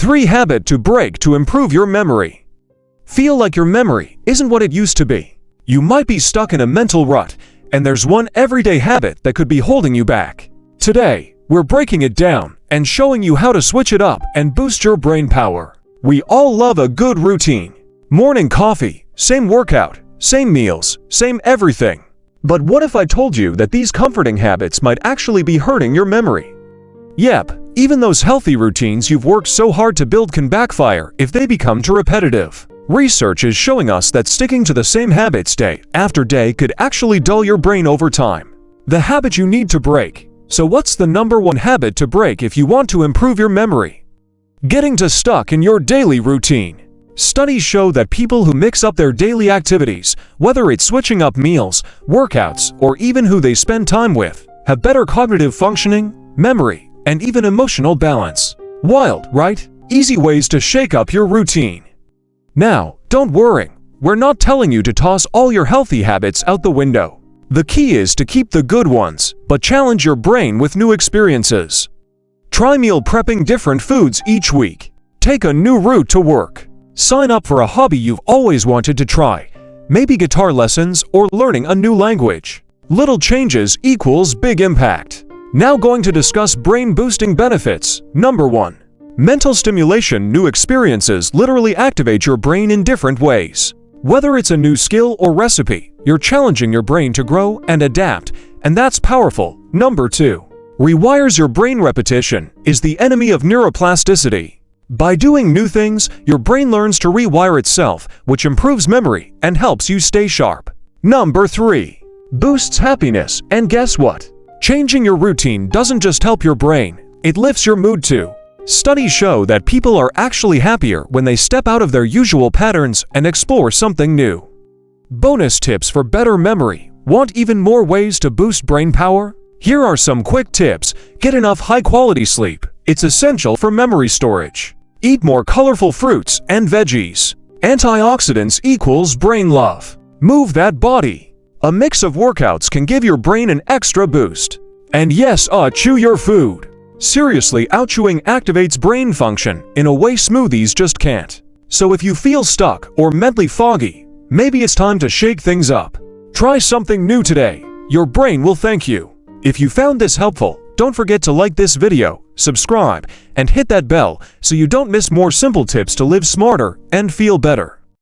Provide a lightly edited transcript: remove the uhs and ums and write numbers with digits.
3 habits to break to improve your memory. Feel like your memory isn't what it used to be. You might be stuck in a mental rut, and there's one everyday habit that could be holding you back. Today, we're breaking it down and showing you how to switch it up and boost your brain power. We all love a good routine. Morning coffee, same workout, same meals, same everything. But what if I told you that these comforting habits might actually be hurting your memory? Yep, even those healthy routines you've worked so hard to build can backfire if they become too repetitive. Research is showing us that sticking to the same habits day after day could actually dull your brain over time. The habit you need to break. So what's the number one habit to break if you want to improve your memory? Getting stuck in your daily routine. Studies show that people who mix up their daily activities, whether it's switching up meals, workouts, or even who they spend time with, have better cognitive functioning, memory, and even emotional balance. Wild, right? Easy ways to shake up your routine. Now, don't worry, we're not telling you to toss all your healthy habits out the window. The key is to keep the good ones, but challenge your brain with new experiences. Try meal prepping different foods each week. Take a new route to work. Sign up for a hobby you've always wanted to try, maybe guitar lessons or learning a new language. Little changes equals big impact. Now going to discuss brain-boosting benefits. Number 1. Mental stimulation. New experiences literally activate your brain in different ways. Whether it's a new skill or recipe, you're challenging your brain to grow and adapt, and that's powerful. Number 2. Rewires your brain. Repetition is the enemy of neuroplasticity. By doing new things, your brain learns to rewire itself, which improves memory and helps you stay sharp. Number 3. Boosts happiness. And guess what? Changing your routine doesn't just help your brain, it lifts your mood too. Studies show that people are actually happier when they step out of their usual patterns and explore something new. Bonus tips for better memory. Want even more ways to boost brain power? Here are some quick tips. Get enough high-quality sleep. It's essential for memory storage. Eat more colorful fruits and veggies. Antioxidants equals brain love. Move that body. A mix of workouts can give your brain an extra boost. And yes, chew your food. Seriously, out-chewing activates brain function in a way smoothies just can't. So if you feel stuck or mentally foggy, maybe it's time to shake things up. Try something new today. Your brain will thank you. If you found this helpful, don't forget to like this video, subscribe, and hit that bell so you don't miss more simple tips to live smarter and feel better.